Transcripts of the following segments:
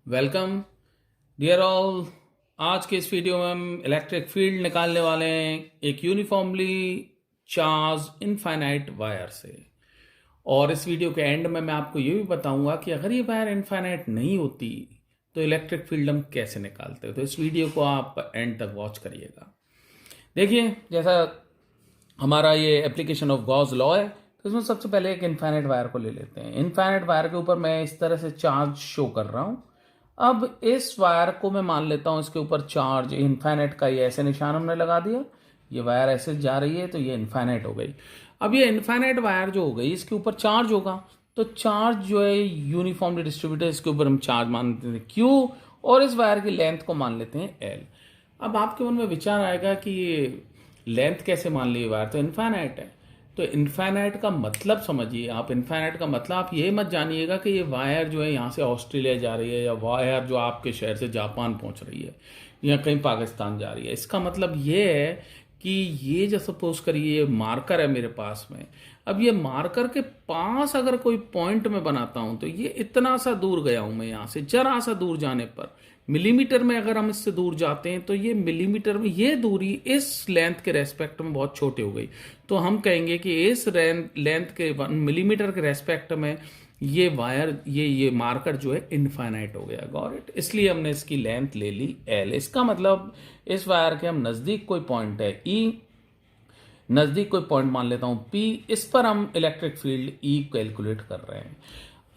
Welcome dear all. आज के इस वीडियो में हम इलेक्ट्रिक फील्ड निकालने वाले हैं एक यूनिफॉर्मली चार्ज इनफाइनाइट वायर से। और इस वीडियो के एंड में मैं आपको ये भी बताऊंगा कि अगर ये वायर इनफाइनाइट नहीं होती तो इलेक्ट्रिक फील्ड हम कैसे निकालते हो। तो इस वीडियो को आप एंड तक वॉच करिएगा। देखिए, जैसा हमारा ये एप्लीकेशन ऑफ गॉस लॉ है, तो इसमें सबसे पहले एक इनफाइनाइट वायर को ले लेते हैं। इनफाइनाइट वायर के ऊपर मैं इस तरह से चार्ज शो कर रहा हूं। अब इस वायर को मैं मान लेता हूं इसके ऊपर चार्ज इनफाइनाइट का ये ऐसे निशान हमने लगा दिया। ये वायर ऐसे जा रही है तो ये इनफाइनाइट हो गई। अब ये इनफाइनाइट वायर जो हो गई इसके ऊपर चार्ज होगा, तो चार्ज जो है यूनिफॉर्मली डिस्ट्रीब्यूटेड, इसके ऊपर हम चार्ज मान लेते हैं क्यू और इस वायर की लेंथ को मान लेते हैं एल। अब आपके मन में विचार आएगा कि ये लेंथ कैसे मान ली वायर, तो इनफाइनाइट है। तो इनफाइनाइट का मतलब समझिए आप। इनफाइनाइट का मतलब आप ये मत जानिएगा कि ये वायर जो है यहाँ से ऑस्ट्रेलिया जा रही है या वायर जो आपके शहर से जापान पहुँच रही है या कहीं पाकिस्तान जा रही है। इसका मतलब ये है कि ये जो सपोज करिए ये मार्कर है मेरे पास में। अब ये मार्कर के पास अगर कोई पॉइंट में बनाता हूं तो ये इतना सा दूर गया हूं मैं यहाँ से, जरा सा दूर जाने पर मिलीमीटर में अगर हम इससे दूर जाते हैं तो ये मिलीमीटर में ये दूरी इस लेंथ के रेस्पेक्ट में बहुत छोटी हो गई। तो हम कहेंगे कि इस लेंथ के 1 मिलीमीटर के रेस्पेक्ट में ये वायर ये मार्कर जो है इनफाइनाइट हो गया। Got it. इसलिए हमने इसकी लेंथ ले ली एल। इसका मतलब इस वायर के हम नजदीक कोई पॉइंट है ई, नजदीक कोई पॉइंट मान लेता हूं पी, इस पर हम इलेक्ट्रिक फील्ड ई कैलकुलेट कर रहे हैं।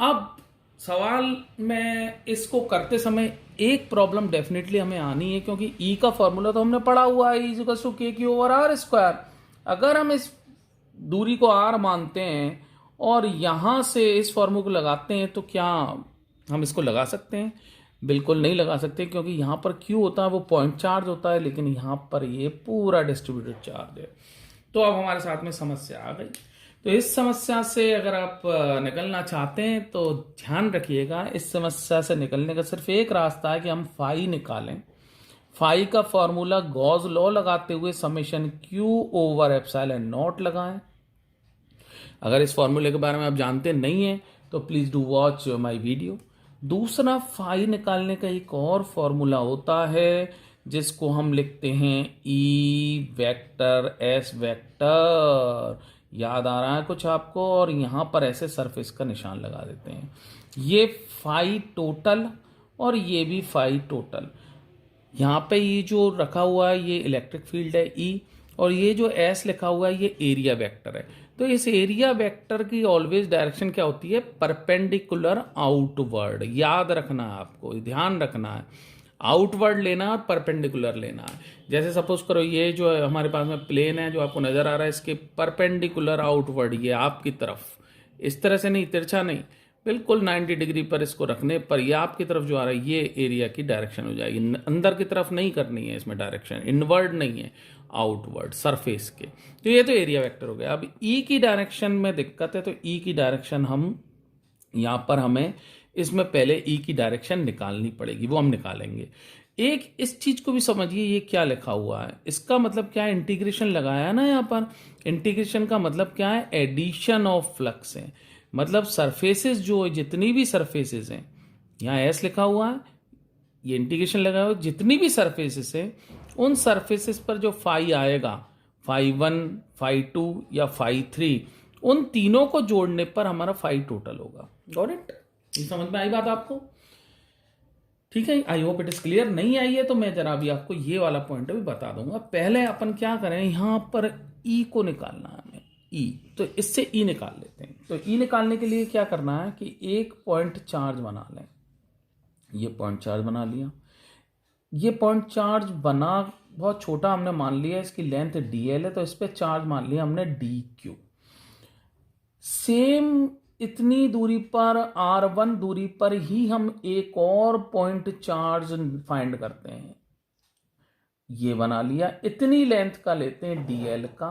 अब सवाल में इसको करते समय एक प्रॉब्लम डेफिनेटली हमें आनी है, क्योंकि ई का फॉर्मूला तो हमने पढ़ा हुआ है, E = KQ/R²। अगर हम इस दूरी को आर मानते हैं और यहां से इस फॉर्मूले को लगाते हैं तो क्या हम इसको लगा सकते हैं? बिल्कुल नहीं लगा सकते, क्योंकि यहां पर क्यू होता है वो पॉइंट चार्ज होता है, लेकिन यहां पर ये पूरा डिस्ट्रीब्यूटेड चार्ज है। तो अब हमारे साथ में समस्या आ गई। तो इस समस्या से अगर आप निकलना चाहते हैं तो ध्यान रखिएगा, इस समस्या से निकलने का सिर्फ एक रास्ता है कि हम फाई निकालें। फाई का फॉर्मूला गॉस लॉ लगाते हुए समेशन Q/ε0 लगाएं। अगर इस फॉर्मूले के बारे में आप जानते नहीं हैं तो please do watch my video. दूसरा, फाई निकालने का एक और फॉर्मूला होता है जिसको हम लिखते हैं E वेक्टर S वेक्टर। याद आ रहा है कुछ आपको? और यहां पर ऐसे सरफेस का निशान लगा देते हैं। ये फाई टोटल और ये भी फाई टोटल। यहाँ पे ये जो रखा हुआ है ये इलेक्ट्रिक फील्ड है E, और ये जो S लिखा हुआ है ये एरिया वेक्टर है। तो इस एरिया वेक्टर की ऑलवेज डायरेक्शन क्या होती है? Perpendicular outward. याद रखना है आपको, ध्यान रखना है, आउटवर्ड लेना और परपेंडिकुलर लेना है। जैसे सपोज करो ये जो है हमारे पास में प्लेन है जो आपको नजर आ रहा है, इसके परपेंडिकुलर आउटवर्ड ये आपकी तरफ, इस तरह से नहीं, तिरछा नहीं, बिल्कुल 90 डिग्री पर इसको रखने पर ये आपकी तरफ जो आ रहा है ये एरिया की डायरेक्शन हो जाएगी। अंदर की तरफ नहीं करनी है इसमें डायरेक्शन, इनवर्ड नहीं है, आउटवर्ड सरफेस के। तो ये तो एरिया वेक्टर हो गया। अब ई की डायरेक्शन में दिक्कत है, तो ई की डायरेक्शन हम यहां पर हमें इसमें पहले ई की डायरेक्शन निकालनी पड़ेगी, वो हम निकालेंगे। एक इस चीज को भी समझिए, ये क्या लिखा हुआ है, इसका मतलब क्या है? इंटीग्रेशन लगाया है ना यहाँ पर। इंटीग्रेशन का मतलब क्या है? एडिशन ऑफ फ्लक्स है। मतलब सरफेसेस जो जितनी भी सरफेसेस हैं, यहाँ एस लिखा हुआ है, ये इंटीग्रेशन लगा हुआ है, जितनी भी सरफेसेस है उन सरफेसेस पर जो फाई आएगा, फाई 1, फाई 2 या फाई 3, उन तीनों को जोड़ने पर हमारा फाई टोटल होगा। Got it? ये समझ में आई बात आपको? ठीक है, I hope it is clear. नहीं आई है तो मैं जरा भी आपको ये वाला पॉइंट भी बता दूंगा। पहले अपन क्या करें, यहां पर ई को निकालना है हमें, ई। तो इससे ई निकाल लेते हैं। तो ई निकालने के लिए क्या करना है कि एक पॉइंट चार्ज बना लें। ये पॉइंट चार्ज बना लिया। ये पॉइंट चार्ज बना बहुत छोटा हमने मान लिया, इसकी लेंथ dl है, तो इस पर चार्ज मान लिया हमने dq। सेम इतनी दूरी पर r1 दूरी पर ही हम एक और पॉइंट चार्ज फाइंड करते हैं। ये बना लिया, इतनी लेंथ का लेते हैं dl का,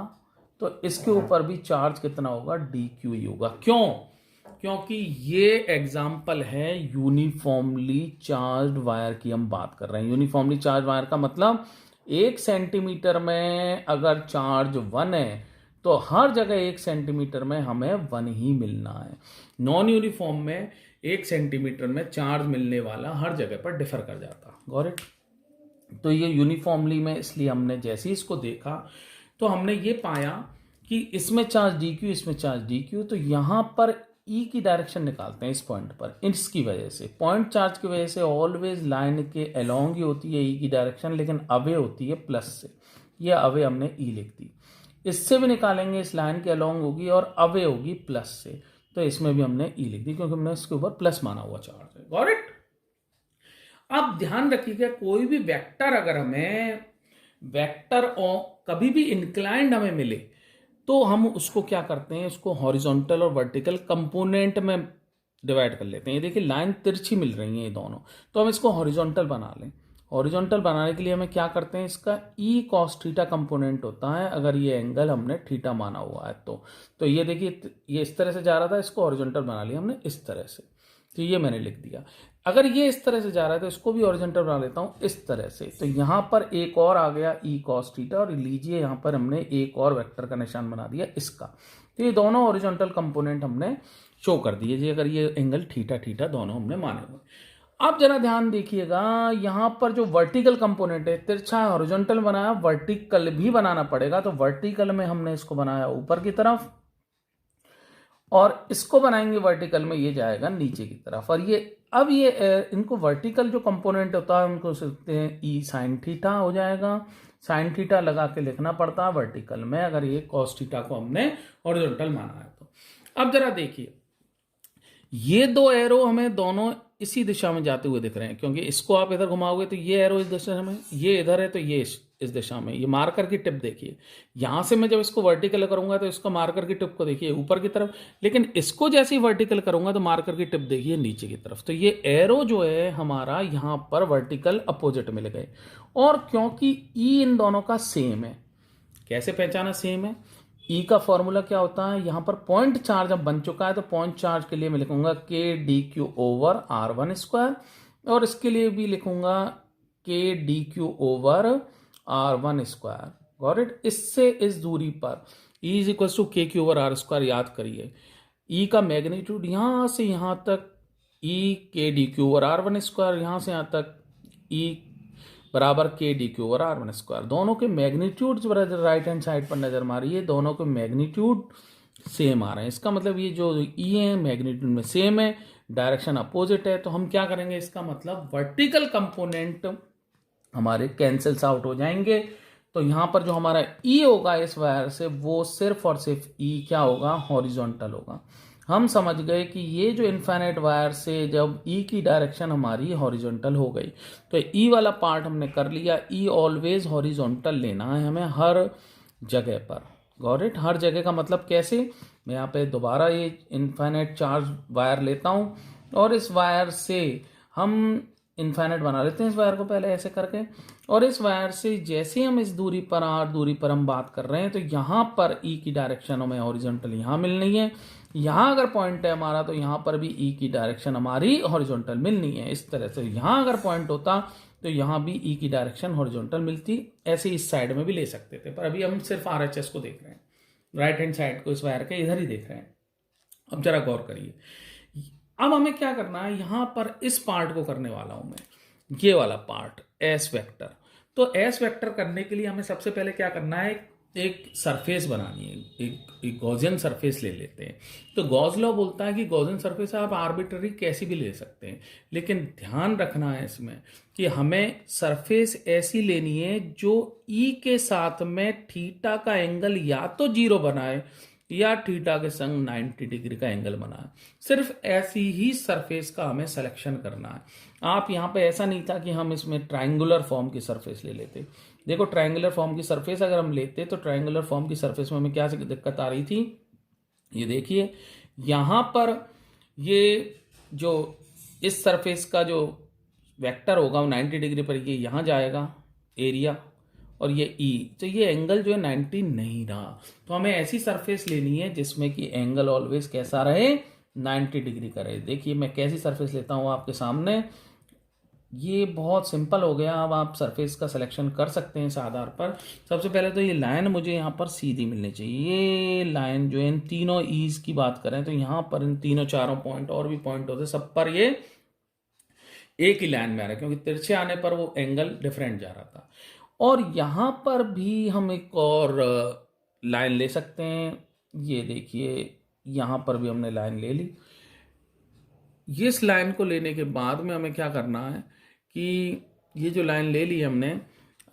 तो इसके ऊपर भी चार्ज कितना होगा? dq ही होगा। क्यों? क्योंकि ये एग्जाम्पल है यूनिफॉर्मली चार्ज वायर की हम बात कर रहे हैं। यूनिफॉर्मली चार्ज वायर का मतलब 1 सेंटीमीटर में अगर चार्ज 1 है तो हर जगह 1 सेंटीमीटर में हमें 1 ही मिलना है। नॉन यूनिफॉर्म में 1 सेंटीमीटर में चार्ज मिलने वाला हर जगह पर डिफर कर जाता। Got it? तो ये यूनिफॉर्मली में, इसलिए हमने जैसे ही इसको देखा तो हमने ये पाया कि इसमें चार्ज डी क्यू, इसमें चार्ज डी क्यू, तो यहाँ पर ई की डायरेक्शन निकालते हैं इस पॉइंट पर। इसकी वजह से, पॉइंट चार्ज की वजह से ऑलवेज लाइन के अलोंग ही होती है ई की डायरेक्शन, लेकिन अवे होती है प्लस से। ये अवे हमने ई लिख दी। इससे भी निकालेंगे, इस लाइन के अलोंग होगी और अवे होगी प्लस से, तो इसमें भी हमने ई लिख दी क्योंकि हमने इसके ऊपर प्लस माना हुआ चार्ज है। Got it? अब ध्यान रखिएगा, कोई भी वेक्टर अगर हमें वेक्टर कभी भी इंक्लाइंड हमें मिले तो हम उसको क्या करते हैं, उसको हॉरिजॉन्टल और वर्टिकल कंपोनेंट में डिवाइड कर लेते हैं। ये देखिए लाइन तिरछी मिल रही है ये दोनों, तो हम इसको हॉरिजॉन्टल बना लें। हॉरिजॉन्टल बनाने के लिए हमें क्या करते हैं, इसका ई कॉस थीटा कंपोनेंट होता है अगर ये एंगल हमने थीटा माना हुआ है तो ये देखिए ये इस तरह से जा रहा था, इसको हॉरिजॉन्टल बना लिया हमने इस तरह से, तो ये मैंने लिख दिया। अगर ये इस तरह से जा रहा है तो इसको भी हॉरिजॉन्टल बना लेता हूं इस तरह से, तो यहां पर एक और आ गया ई कॉस थीटा, और लीजिए यहां पर हमने एक और वेक्टर का निशान बना दिया इसका। तो ये दोनों हॉरिजॉन्टल कंपोनेंट हमने शो कर दिए जी, अगर ये एंगल थीटा थीटा दोनों हमने माने हुए। अब जरा ध्यान देखिएगा, यहां पर जो वर्टिकल कंपोनेंट है, तिरछा हॉरिजॉन्टल बनाया, वर्टिकल भी बनाना पड़ेगा, तो वर्टिकल में हमने इसको बनाया ऊपर की तरफ, और इसको बनाएंगे वर्टिकल में, ये जाएगा नीचे की तरफ। और ये अब ये इनको वर्टिकल जो कंपोनेंट होता है उनको सोचते हैं ई साइन थीटा हो जाएगा। साइन थीटा लगा के लिखना पड़ता है वर्टिकल में अगर ये कॉस थीटा को हमने हॉरिजॉन्टल माना है तो। अब जरा देखिए, ये दो एरो हमें दोनों इसी दिशा में जाते हुए दिख रहे हैं, क्योंकि इसको आप इधर घुमाओगे तो ये एरो इस दिशा में, ये इधर है तो ये इस दिशा में। ये मार्कर की टिप देखिए, यहां से मैं जब इसको वर्टिकल करूंगा तो इसका मार्कर की टिप को देखिए ऊपर की तरफ, लेकिन इसको जैसे ही वर्टिकल करूंगा तो मार्कर की टिप देखिए नीचे की तरफ। तो ये एरो जो है हमारा यहां पर वर्टिकल अपोजिट मिल गए, और क्योंकि ई इन दोनों का सेम है, कैसे पहचाना सेम है, ई का फॉर्मूला क्या होता है, यहां पर पॉइंट चार्ज अब बन चुका है, तो पॉइंट चार्ज के लिए मैं लिखूंगा K D Q over R one square, और इसके लिए भी लिखूंगा K D Q over R one square. Got it? इससे इस दूरी पर E is equal to K Q over R square याद करिए। ई का मैग्नीट्यूड यहां से यहां तक E K D Q over R one square, यहां से यहां तक ई बराबर K D Q over R one square. दोनों के मैग्नीट्यूड राइट हैंड साइड पर नजर मारिए, दोनों के मैग्नीट्यूड सेम आ रहे हैं। इसका मतलब ये जो ई है मैग्नीट्यूड में सेम है, डायरेक्शन अपोजिट है, तो हम क्या करेंगे, इसका मतलब वर्टिकल कंपोनेंट हमारे कैंसिल्स आउट हो जाएंगे। तो यहां पर जो हमारा ई होगा इस वायर से, वो सिर्फ और सिर्फ ई क्या होगा, हॉरिजॉन्टल होगा। हम समझ गए कि ये जो इनफाइनाइट वायर से जब ई की डायरेक्शन हमारी हॉरिजॉन्टल हो गई, तो ई वाला पार्ट हमने कर लिया। ई ऑलवेज हॉरिजॉन्टल लेना है हमें हर जगह पर। Got it? हर जगह का मतलब कैसे, मैं यहाँ पे दोबारा ये इनफाइनाइट चार्ज वायर लेता हूँ, और इस वायर से हम इनफाइनाइट बना लेते हैं इस वायर को पहले ऐसे करके, और इस वायर से जैसे हम इस दूरी पर आर दूरी पर हम बात कर रहे हैं, तो यहाँ पर ई की डायरेक्शन हमें हॉरिजॉन्टल यहाँ मिलनी है। यहाँ अगर पॉइंट है हमारा तो यहाँ पर भी ई की डायरेक्शन हमारी हॉरिजॉन्टल मिलनी है इस तरह से। यहाँ अगर पॉइंट होता तो यहाँ भी ई की डायरेक्शन हॉरिजॉन्टल मिलती, ऐसे इस साइड में भी ले सकते थे, पर अभी हम सिर्फ आरएचएस को देख रहे हैं, राइट हैंड साइड को इस वायर के इधर ही देख रहे हैं। अब जरा गौर करिए, अब हमें क्या करना है, यहां पर इस पार्ट को करने वाला हूं मैं, ये वाला पार्ट एस वेक्टर। तो एस वेक्टर करने के लिए हमें सबसे पहले क्या करना है, एक सरफेस बनानी है, एक गॉसियन सरफेस ले लेते हैं। तो गॉस लॉ बोलता है कि गॉसियन सरफेस आप आर्बिट्ररी कैसी भी ले सकते हैं, लेकिन ध्यान रखना है इसमें कि हमें सरफेस ऐसी लेनी है जो ई के साथ में थीटा का एंगल या तो 0 बनाए या थीटा के संग 90 डिग्री का एंगल बनाए। सिर्फ ऐसी ही सरफेस का हमें सिलेक्शन करना है। आप यहाँ पे ऐसा नहीं था कि हम इसमें ट्रायंगुलर फॉर्म की सरफेस ले लेते। देखो ट्रायंगुलर फॉर्म की सरफेस अगर हम लेते तो ट्रायंगुलर फॉर्म की सरफेस में हमें क्या दिक्कत आ रही थी, ये देखिए यहाँ पर ये जो इस सरफेस का जो वेक्टर होगा वो 90 डिग्री पर ये यहाँ जाएगा एरिया, और ये ई, तो ये एंगल जो है 90 नहीं रहा। तो हमें ऐसी सरफेस लेनी है जिसमें कि एंगल ऑलवेज कैसा रहे, 90 डिग्री का रहे। देखिए मैं कैसी सरफेस लेता हूं आपके सामने, ये बहुत सिंपल हो गया। अब आप सरफेस का सिलेक्शन कर सकते हैं इस आधार पर। सबसे पहले तो ये लाइन मुझे यहाँ पर सीधी मिलनी चाहिए। ये लाइन जो है इन तीनों ईज की बात करें तो यहाँ पर इन तीनों चारों पॉइंट और भी पॉइंट होते सब पर ये एक ही लाइन में आ रहा है, क्योंकि तिरछे आने पर वो एंगल डिफरेंट जा रहा था। और यहाँ पर भी हम एक और लाइन ले सकते हैं। ये देखिए यहाँ पर भी हमने लाइन ले ली। इस लाइन को लेने के बाद में हमें क्या करना है कि ये जो लाइन ले ली हमने,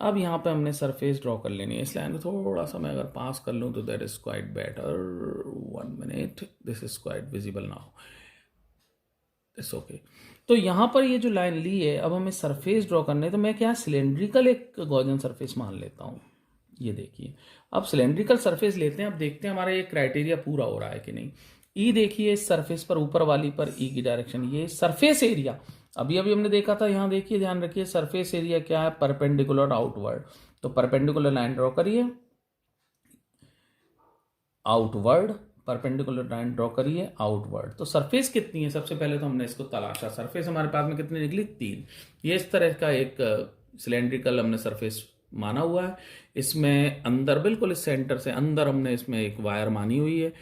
अब यहाँ पे हमने सरफेस ड्रॉ कर लेनी है। इस लाइन को थोड़ा सा मैं अगर पास कर लूँ तो that is quite better. 1 minute, this is quite visible now, it's okay. तो यहाँ पर ये जो लाइन ली है, अब हमें सरफेस ड्रॉ करने है, तो मैं क्या सिलेंड्रिकल एक गॉसियन सरफेस मान लेता हूँ। ये देखिए अब सिलेंड्रिकल सरफेस लेते हैं। अब देखते हैं हमारा ये क्राइटेरिया पूरा हो रहा है कि नहीं। ई देखिए इस सरफेस पर, ऊपर वाली पर ई की डायरेक्शन, ये सरफेस एरिया अभी अभी हमने देखा था। यहाँ देखिए ध्यान रखिए सरफेस एरिया क्या है, परपेंडिकुलर आउटवर्ड। तो परपेंडिकुलर लाइन ड्रॉ करिए, आउटवर्ड परपेंडिकुलर लाइन ड्रॉ करिए, आउटवर्ड। तो सरफेस कितनी है, सबसे पहले तो हमने इसको तलाशा। सरफेस हमारे पास में कितनी निकली, 3। ये इस तरह का एक सिलेंड्रिकल हमने सरफेस माना हुआ है। इसमें अंदर बिल्कुल इस सेंटर से अंदर हमने इसमें एक वायर मानी हुई है।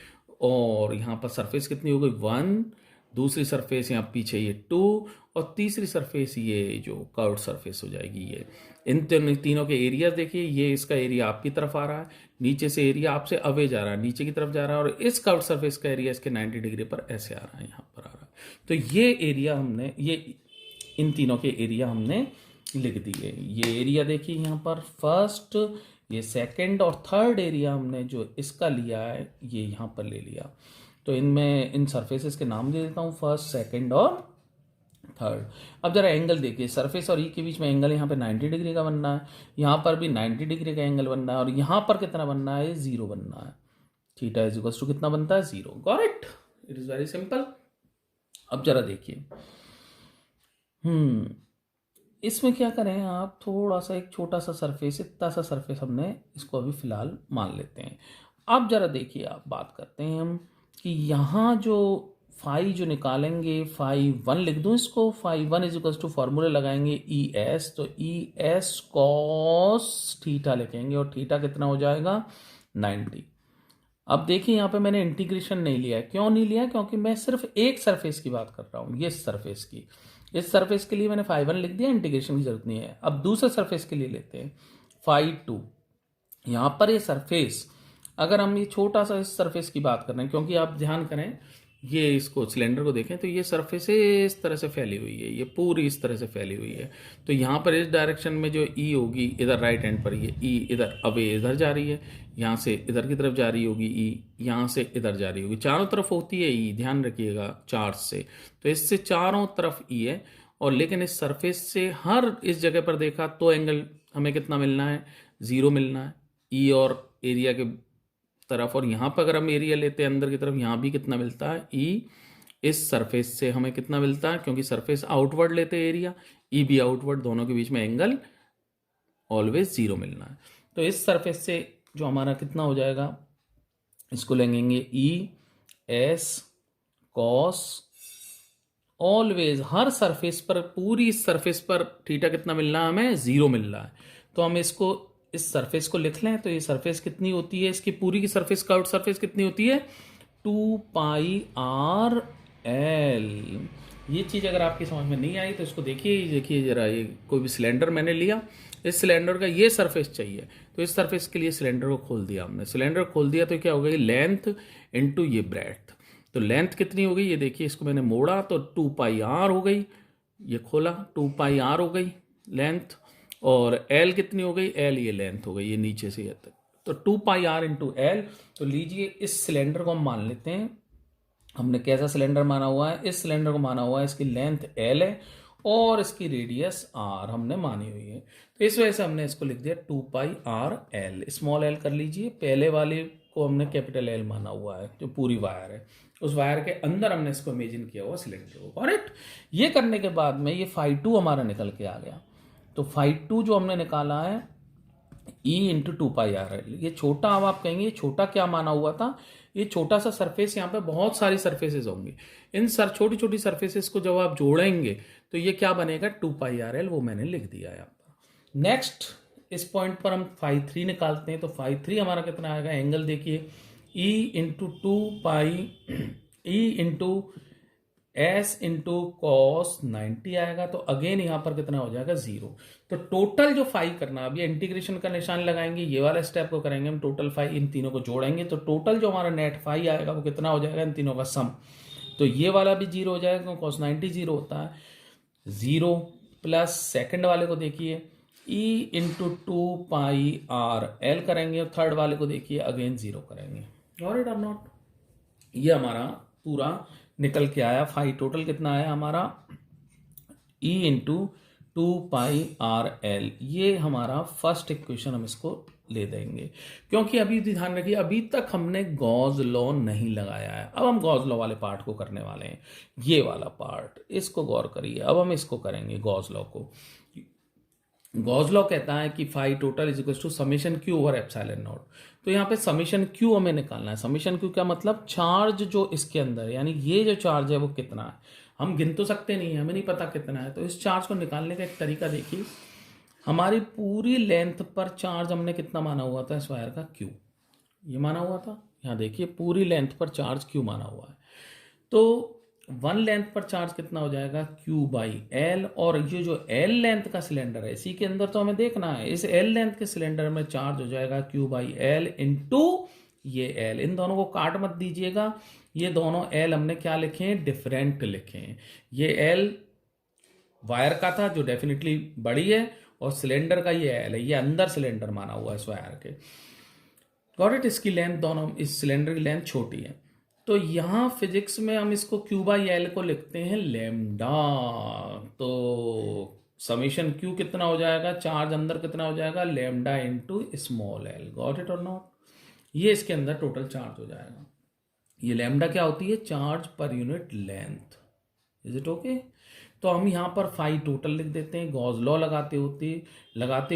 और यहाँ पर सरफेस कितनी हो गई, 1। दूसरी सरफेस यहाँ पीछे ये 2, और तीसरी सरफेस ये जो कर्व्ड सरफेस हो जाएगी ये। इन तीनों के एरिया देखिए, ये इसका एरिया आपकी तरफ आ रहा है, नीचे से एरिया आपसे अवे जा रहा है, नीचे की तरफ जा रहा है, और इस कर्व्ड सरफेस का एरिया इसके 90 डिग्री पर ऐसे आ रहा है, यहाँ पर आ रहा है। तो ये एरिया हमने, ये इन तीनों के एरिया हमने लिख दिए। ये एरिया देखिए यहाँ पर फर्स्ट, ये सेकंड और थर्ड एरिया हमने जो इसका लिया है ये यहाँ पर ले लिया। तो इनमें इन सरफेसेस के नाम दे देता हूँ, फर्स्ट, सेकंड और थर्ड। अब जरा एंगल देखिए, सरफेस और ई के बीच में एंगल यहाँ पे 90 डिग्री का बनना है, यहाँ पर भी 90 डिग्री का एंगल बनना है, और यहाँ पर कितना बनना है, 0 बनना है। थीटा इज इक्वल्स टू कितना बनता है, 0। Got it, it is very simple. अब जरा देखिए, इसमें क्या करें आप, थोड़ा सा एक छोटा सा सरफेस, इतना सा सरफेस हमने इसको अभी फिलहाल मान लेते हैं। अब जरा देखिए, आप बात करते हैं हम कि यहाँ जो फाई जो निकालेंगे, फाई 1 लिख दूँ इसको, फाई 1 इज इक्वल्स टू फॉर्मूले लगाएंगे ई एस, तो ई एस कॉस थीटा लिखेंगे, और थीटा कितना हो जाएगा, 90। अब देखिए यहाँ पे मैंने इंटीग्रेशन नहीं लिया है। क्यों नहीं लिया, क्योंकि मैं सिर्फ एक सरफेस की बात कर रहा हूँ, ये सरफेस की। इस सरफेस के लिए मैंने फाई 1 लिख दिया, इंटीग्रेशन की जरूरत नहीं है। अब दूसरे सरफेस के लिए लेते हैं फाई 2। यहाँ पर ये सरफेस, अगर हम ये छोटा सा इस सरफेस की बात कर रहे हैं, क्योंकि आप ध्यान करें, ये इसको सिलेंडर को देखें तो ये सरफेस इस तरह से फैली हुई है, ये पूरी इस तरह से फैली हुई है। तो यहाँ पर इस डायरेक्शन में जो ई होगी, इधर राइट हैंड पर ये ई इधर अवे इधर जा रही है, यहाँ से इधर की तरफ जा रही होगी ई, यहाँ से इधर जा रही होगी, चारों तरफ होती है ई, ध्यान रखिएगा चार्ज से। तो इससे चारों तरफ ई है, और लेकिन इस सरफेस से हर इस जगह पर देखा तो एंगल हमें कितना मिलना है, 0 मिलना है ई और एरिया के तरफ। और यहाँ पर अगर हम एरिया लेते हैं अंदर की तरफ, यहाँ भी कितना मिलता है, ई। इस सरफेस से हमें कितना मिलता है, क्योंकि सरफेस आउटवर्ड लेते हैं एरिया, ई भी आउटवर्ड, दोनों के बीच में एंगल ऑलवेज 0 मिलना है। तो इस सरफेस से जो हमारा कितना हो जाएगा, इसको लेंगे ई एस कॉस, ऑलवेज हर सरफेस पर, पूरी इस सरफेस पर थीटा कितना मिल रहा है हमें, 0 मिल रहा है। तो हम इसको, इस सरफेस को लिख लें। तो ये सरफेस कितनी होती है, इसकी पूरी की सरफेस, कर्व्ड सरफेस कितनी होती है, 2 पाई आर एल। ये चीज़ अगर आपकी समझ में नहीं आई तो इसको देखिए जरा, ये कोई भी सिलेंडर मैंने लिया, इस सिलेंडर का ये सरफेस चाहिए, तो इस सरफेस के लिए सिलेंडर को खोल दिया हमने। सिलेंडर खोल दिया तो क्या हो गई, लेंथ इंटू ये ब्रेड्थ। तो लेंथ कितनी हो गई, ये देखिए, इसको मैंने मोड़ा तो 2 पाई आर हो गई, ये खोला 2 पाई आर हो गई लेंथ, और एल कितनी हो गई, एल ये लेंथ हो गई, ये नीचे से तक, तो 2 पाई आर इंटू एल। तो लीजिए इस सिलेंडर को हम मान लेते हैं, हमने कैसा सिलेंडर माना हुआ है, इस सिलेंडर को माना हुआ है, इसकी लेंथ एल है और इसकी रेडियस आर हमने मानी हुई है। तो इस वजह से हमने इसको लिख दिया 2 पाई आर एल, स्मॉल एल कर लीजिए। पहले वाले को हमने कैपिटल एल माना हुआ है, जो पूरी वायर है, उस वायर के अंदर हमने इसको इमेजिन किया हुआ सिलेंडर को। करेक्ट। ये करने के बाद में ये फाई 2 हमारा निकल के आ गया। तो फाई 2 जो हमने निकाला है, ई इंटू 2 पाई आर एल। ये छोटा, अब आप कहेंगे ये छोटा क्या माना हुआ था, ये छोटा सा सरफेस, यहाँ पे बहुत सारी सरफेसेस होंगी, इन छोटी छोटी सरफेसेस को जब आप जोड़ेंगे तो ये क्या बनेगा 2πRL, वो मैंने लिख दिया यहाँ पर। नेक्स्ट इस पॉइंट पर हम फाई 3 निकालते हैं। तो फाई 3 हमारा कितना आएगा, एंगल देखिए E into 2π E into S into cos 90 आएगा। तो अगेन यहां पर कितना हो जाएगा 0। तो टोटल जो फाई करना, अभी इंटीग्रेशन का निशान लगाएंगे, ये वाला स्टेप को करेंगे हम, टोटल फाई इन तीनों को जोड़ेंगे तो टोटल जो हमारा नेट फाई आएगा वो कितना हो जाएगा, इन तीनों का सम। तो ये वाला भी 0 हो जाएगा क्योंकि कॉस 90 0 होता है। 0 प्लस सेकंड वाले को देखिए E इंटू 2πRL करेंगे और थर्ड वाले को देखिए अगेन 0 करेंगे। गॉट इट और नॉट? ये हमारा पूरा निकल के आया। फाई टोटल कितना आया हमारा, E इंटू 2πRL। ये हमारा फर्स्ट इक्वेशन, हम इसको ले देंगे क्योंकि अभी ध्यान रखिए अभी तक हमने गॉस लॉ नहीं लगाया है। अब हम गॉस लॉ वाले पार्ट को करने वाले हैं, ये वाला पार्ट, इसको गौर करिए। अब हम इसको करेंगे गॉस लॉ को। गॉस लॉ कहता है कि phi total is equal to summation Q over epsilon naught. तो यहाँ पे समेशन क्यू हमें निकालना है। समेशन क्यू का मतलब चार्ज जो इसके अंदर, यानी ये जो चार्ज है वो कितना है, हम गिन तो सकते नहीं है, हमें नहीं पता कितना है। तो इस चार्ज को निकालने का एक तरीका देखिए, हमारी पूरी लेंथ पर चार्ज हमने कितना माना हुआ था इस वायर का, क्यू, ये माना हुआ था। यहाँ देखिए पूरी लेंथ पर चार्ज क्यू माना हुआ है। तो 1 लेंथ पर चार्ज कितना हो जाएगा, Q बाई एल। और ये जो L लेंथ का सिलेंडर है इसी के अंदर तो हमें देखना है, इस L लेंथ के सिलेंडर में चार्ज हो जाएगा Q बाई एल इंटू ये L। इन दोनों को काट मत दीजिएगा, ये दोनों L हमने क्या लिखे हैं, डिफरेंट लिखे हैं। ये L वायर का था जो डेफिनेटली बड़ी है, और सिलेंडर का ये L है, ये अंदर सिलेंडर माना हुआ है इस वायर के। Got it? इसकी लेंथ दोनों, इस सिलेंडर की लेंथ छोटी है। तो यहां फिजिक्स में हम इसको Q बाई एल को लिखते हैं लैम्डा। तो समेशन Q कितना हो जाएगा, चार्ज अंदर कितना हो जाएगा, lambda into small L. Got it और नॉट? ये इसके अंदर टोटल चार्ज हो जाएगा। ये लैम्डा क्या होती है, charge per unit length. Is it okay? तो हम यहाँ पर फाई टोटल लिख देते हैं। गॉस लॉ लगाते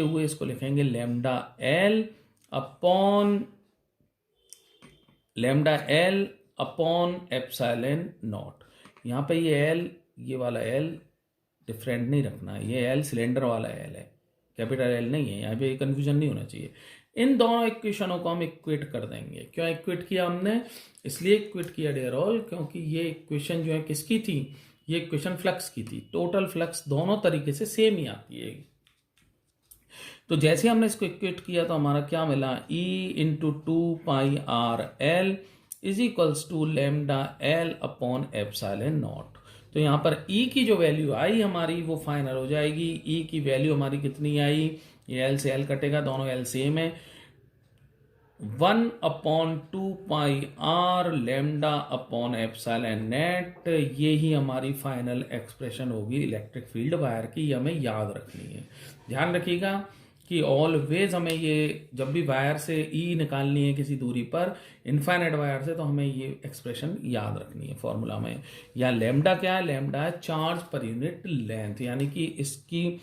हुए इसको लिखेंगे lambda L upon epsilon not. यहाँ पे ये एल, ये वाला एल डिफरेंट नहीं रखना है, ये एल सिलेंडर वाला एल है, कैपिटल एल नहीं है। यहाँ पे कंफ्यूजन नहीं होना चाहिए। इन दोनों इक्वेशनों को हम इक्वेट कर देंगे। क्यों इक्वेट किया हमने, इसलिए इक्वेट किया डियर ऑल, क्योंकि ये इक्वेशन जो है किसकी थी, ये इक्वेशन फ्लक्स की थी। टोटल फ्लक्स दोनों तरीके से सेम ही आती है। तो जैसे हमने इसको इक्वेट किया तो हमारा क्या मिला, E into 2πRL is equals to lambda L upon epsilon naught. तो यहाँ पर E की जो वैल्यू आई हमारी वो फाइनल हो जाएगी। E की वैल्यू हमारी कितनी आई, ये L से L कटेगा, दोनों L सेम है, 1/2πr lambda upon epsilon net. ये ही हमारी फाइनल एक्सप्रेशन होगी इलेक्ट्रिक फील्ड वायर की। ये हमें याद रखनी है। ध्यान रखिएगा कि ऑलवेज हमें ये, जब भी वायर से E निकालनी है किसी दूरी पर, इनफाइनाइट वायर से, तो हमें ये एक्सप्रेशन याद रखनी है फॉर्मूला में। या लैम्डा क्या है, लैम्डा है चार्ज पर यूनिट लेंथ, यानी कि इसकी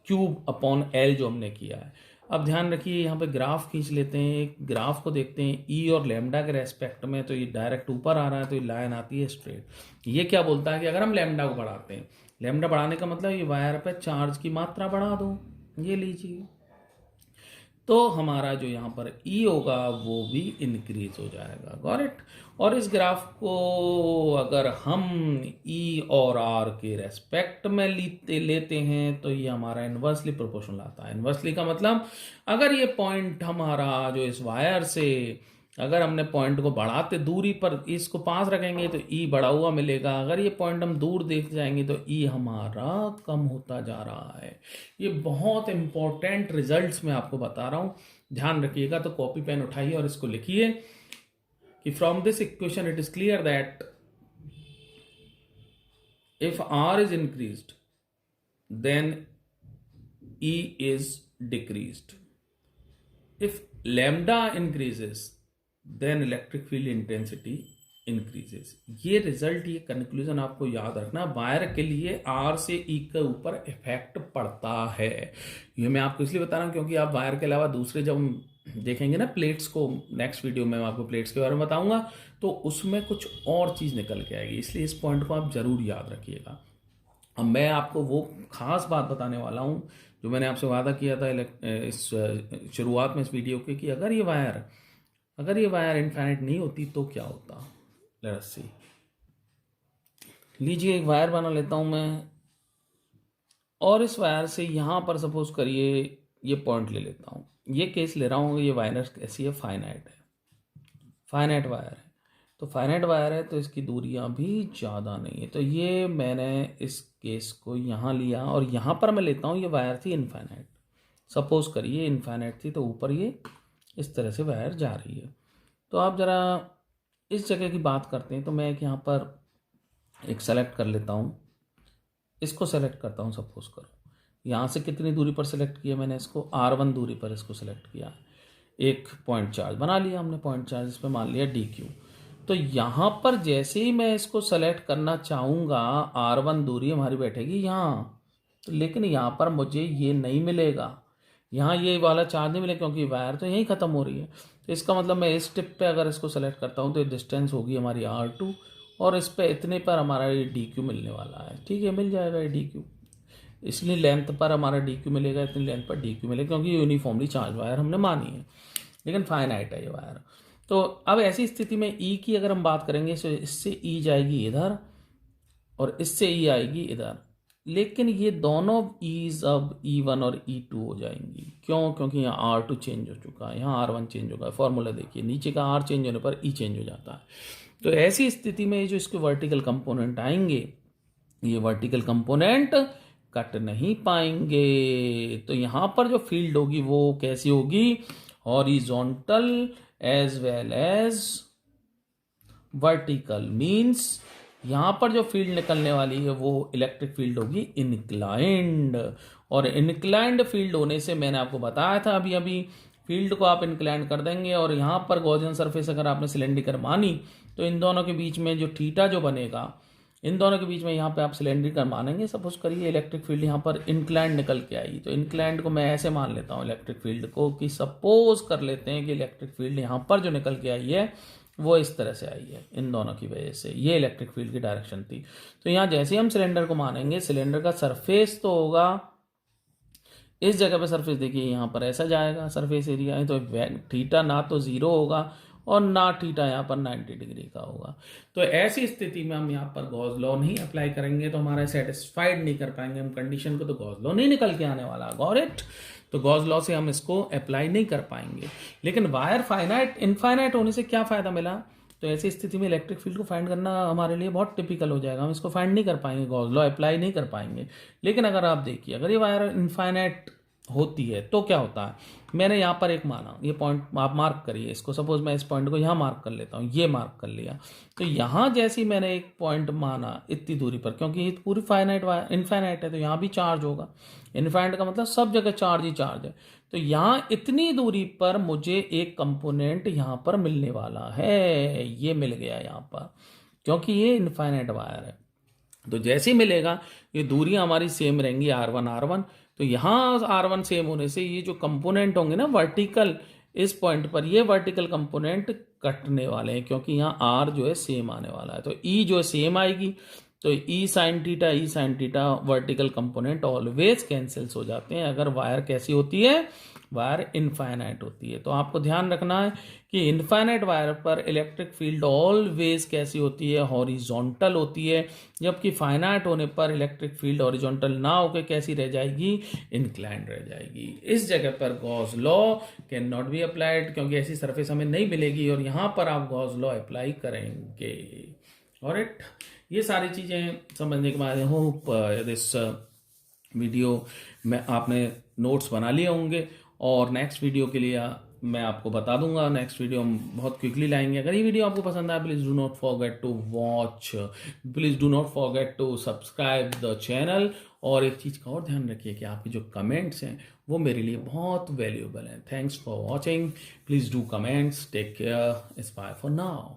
क्यूब अपॉन एल जो हमने किया है। अब ध्यान रखिए यहाँ पे ग्राफ खींच लेते हैं, एक ग्राफ को देखते हैं E और लैम्डा के रेस्पेक्ट में। तो ये डायरेक्ट ऊपर आ रहा है, तो ये लाइन आती है स्ट्रेट। ये क्या बोलता है कि अगर हम लैम्डा को बढ़ाते हैं, लैम्डा बढ़ाने का मतलब ये वायर पे चार्ज की मात्रा बढ़ा दो, ये लीजिए, तो हमारा जो यहाँ पर E होगा वो भी इंक्रीज हो जाएगा। Got it? और इस ग्राफ को अगर हम E और R के रेस्पेक्ट में लेते हैं तो ये हमारा इन्वर्सली प्रोपोर्शनल आता है। इन्वर्सली का मतलब अगर ये पॉइंट हमारा जो इस वायर से, अगर हमने पॉइंट को बढ़ाते दूरी पर इसको पास रखेंगे तो E बढ़ा हुआ मिलेगा। अगर ये पॉइंट हम दूर देख जाएंगे तो E हमारा कम होता जा रहा है। ये बहुत इंपॉर्टेंट रिजल्ट्स मैं आपको बता रहा हूं, ध्यान रखिएगा। तो कॉपी पेन उठाइए और इसको लिखिए कि from this equation it is clear that if R is increased then E is decreased, if lambda increases then electric field intensity increases. ये रिजल्ट, ये कंक्लूजन आपको याद रखना। वायर के लिए R से E के ऊपर इफेक्ट पड़ता है। ये मैं आपको इसलिए बता रहा हूँ क्योंकि आप वायर के अलावा दूसरे जब हम देखेंगे ना प्लेट्स को, नेक्स्ट वीडियो में मैं आपको प्लेट्स के बारे में बताऊंगा, तो उसमें कुछ और चीज निकल के आएगी। इसलिए इस पॉइंट को आप जरूर याद रखिएगा। अब मैं आपको वो खास बात बताने वाला हूँ जो मैंने आपसे वादा किया था इस शुरुआत में इस वीडियो के, कि अगर ये वायर इनफाइनाइट नहीं होती तो क्या होता। Let's see. लीजिए एक वायर बना लेता हूँ मैं, और इस वायर से यहाँ पर सपोज करिए ये पॉइंट ले लेता हूँ। ये केस ले रहा हूँ, ये वायर कैसी है, फाइनाइट है, फाइनाइट वायर है। तो फाइनाइट वायर है तो इसकी दूरियां भी ज़्यादा नहीं है। तो ये मैंने इस केस को यहाँ लिया, और यहाँ पर मैं लेता हूँ ये वायर थी इनफाइनाइट। सपोज करिए इनफाइनाइट थी, तो ऊपर ये इस तरह से वायर जा रही है। तो आप ज़रा इस जगह की बात करते हैं। तो मैं एक यहाँ पर एक सेलेक्ट कर लेता हूँ, इसको सेलेक्ट करता हूँ। सपोज करो यहाँ से कितनी दूरी पर सेलेक्ट किया मैंने, इसको R1 दूरी पर इसको सेलेक्ट किया। एक पॉइंट चार्ज बना लिया हमने, पॉइंट चार्ज इस पर मान लिया DQ। तो यहाँ पर जैसे ही मैं इसको सेलेक्ट करना चाहूँगा, R1 दूरी हमारी बैठेगी यहाँ, तो लेकिन यहाँ पर मुझे ये नहीं मिलेगा, यहाँ ये वाला चार्ज नहीं मिलेगा, क्योंकि वायर तो यहीं ख़त्म हो रही है। तो इसका मतलब मैं इस टिप पे अगर इसको सेलेक्ट करता हूँ तो ये डिस्टेंस होगी हमारी R2, और इस पे इतने पर हमारा ये DQ मिलने वाला है। ठीक है, मिल जाएगा ये DQ, इसलिए लेंथ पर हमारा DQ मिलेगा, इतनी लेंथ पर DQ मिलेगा, क्योंकि यूनिफॉर्मली चार्ज वायर हमने मानी है, लेकिन फाइनाइट है ये वायर। तो अब ऐसी स्थिति में E की अगर हम बात करेंगे तो इससे E जाएगी इधर और इससे E आएगी इधर, लेकिन ये दोनों E's अब E1 और E2 हो जाएंगी। क्यों? क्योंकि यहाँ R2 चेंज हो चुका है, यहाँ R1 चेंज होगा। फॉर्मूला देखिए, नीचे का R चेंज होने पर E चेंज हो जाता है। तो ऐसी स्थिति में जो इसके वर्टिकल कंपोनेंट आएंगे, ये वर्टिकल कंपोनेंट कट नहीं पाएंगे। तो यहाँ पर जो फील्ड होगी वो कैसी होगी, horizontal as well as vertical. Means यहाँ पर जो फील्ड निकलने वाली है वो इलेक्ट्रिक फील्ड होगी इनक्लाइंड, और इनक्लाइंड फील्ड होने से मैंने आपको बताया था अभी अभी, फील्ड को आप इंक्लाइंड कर देंगे, और यहाँ पर गॉसियन सरफेस अगर आपने सिलेंड्रिकल मानी तो इन दोनों के बीच में जो थीटा जो बनेगा, इन दोनों के बीच में यहाँ पे आप सिलेंड्रिकल मानेंगे। सपोज करिए इलेक्ट्रिक फील्ड यहाँ पर इंक्लाइंड निकल के आई, तो इंक्लाइंड को मैं ऐसे मान लेता हूँ इलेक्ट्रिक फील्ड को, कि सपोज कर लेते हैं कि इलेक्ट्रिक फील्ड यहाँ पर जो निकल के आई है वो इस तरह से आई है, इन दोनों की वजह से ये इलेक्ट्रिक फील्ड की डायरेक्शन थी। तो यहाँ जैसे हम सिलेंडर को मानेंगे, सिलेंडर का सरफेस तो होगा इस जगह पे, सरफेस देखिए यहाँ पर ऐसा जाएगा सरफेस एरिया, तो थीटा ना तो 0 होगा और ना थीटा यहाँ पर 90 डिग्री का होगा। तो ऐसी स्थिति में हम यहाँ पर गॉस लॉ नहीं अप्लाई करेंगे, तो हमारा सेटिस्फाइड नहीं कर पाएंगे हम कंडीशन को, तो गॉस लॉ नहीं निकल के आने वाला। Got it? तो गॉस लॉ से हम इसको अप्लाई नहीं कर पाएंगे। लेकिन वायर फाइनाइट इनफाइनाइट होने से क्या फायदा मिला, तो ऐसी स्थिति में इलेक्ट्रिक फील्ड को फाइंड करना हमारे लिए बहुत टिपिकल हो जाएगा, हम इसको फाइंड नहीं कर पाएंगे, गॉस लॉ अप्लाई नहीं कर पाएंगे। लेकिन अगर आप देखिए, अगर ये वायर इनफाइनाइट होती है तो क्या होता है, मैंने यहाँ पर एक माना, ये पॉइंट आप मार्क करिए इसको, सपोज मैं इस पॉइंट को यहाँ मार्क कर लेता हूँ, ये मार्क कर लिया। तो यहाँ जैसे ही मैंने एक पॉइंट माना इतनी दूरी पर, क्योंकि ये पूरी फाइनाइट इनफाइनाइट है तो यहाँ भी चार्ज होगा, इनफाइनाइट का मतलब सब जगह चार्ज ही चार्ज है। तो यहाँ इतनी दूरी पर मुझे एक कंपोनेंट यहाँ पर मिलने वाला है, ये मिल गया यहाँ पर, क्योंकि ये इनफाइनाइट वायर है। तो जैसे ही मिलेगा ये दूरियां हमारी सेम रहेंगी, R1 तो यहाँ R1 सेम होने से ये जो कंपोनेंट होंगे ना वर्टिकल, इस पॉइंट पर ये वर्टिकल कंपोनेंट कटने वाले हैं, क्योंकि यहाँ R जो है सेम आने वाला है। तो E जो है सेम आएगी, तो E sine theta vertical component always cancels हो जाते हैं अगर वायर कैसी होती है, वायर इनफाइनाइट होती है। तो आपको ध्यान रखना है कि इनफाइनाइट वायर पर इलेक्ट्रिक फील्ड ऑलवेज कैसी होती है, हॉरिजॉन्टल होती है, जबकि फाइनाइट होने पर इलेक्ट्रिक फील्ड हॉरिजॉन्टल ना होकर कैसी रह जाएगी, इंक्लाइंड रह जाएगी। इस जगह पर Gauss law can not be applied, क्योंकि ऐसी सरफेस हमें नहीं मिलेगी, और यहाँ पर आप गॉस लॉ अप्लाई करेंगे। ऑलराइट, ये सारी चीज़ें समझने के बाद होप दिस वीडियो में आपने नोट्स बना लिए होंगे, और नेक्स्ट वीडियो के लिए मैं आपको बता दूंगा, नेक्स्ट वीडियो हम बहुत क्विकली लाएंगे। अगर ये वीडियो आपको पसंद आए, please do not forget to watch, please do not forget to subscribe the channel. और एक चीज़ का और ध्यान रखिए कि आपके जो कमेंट्स हैं वो मेरे लिए बहुत वैल्यूएबल हैं। Thanks for watching, please do comments, take care, it's bye for now.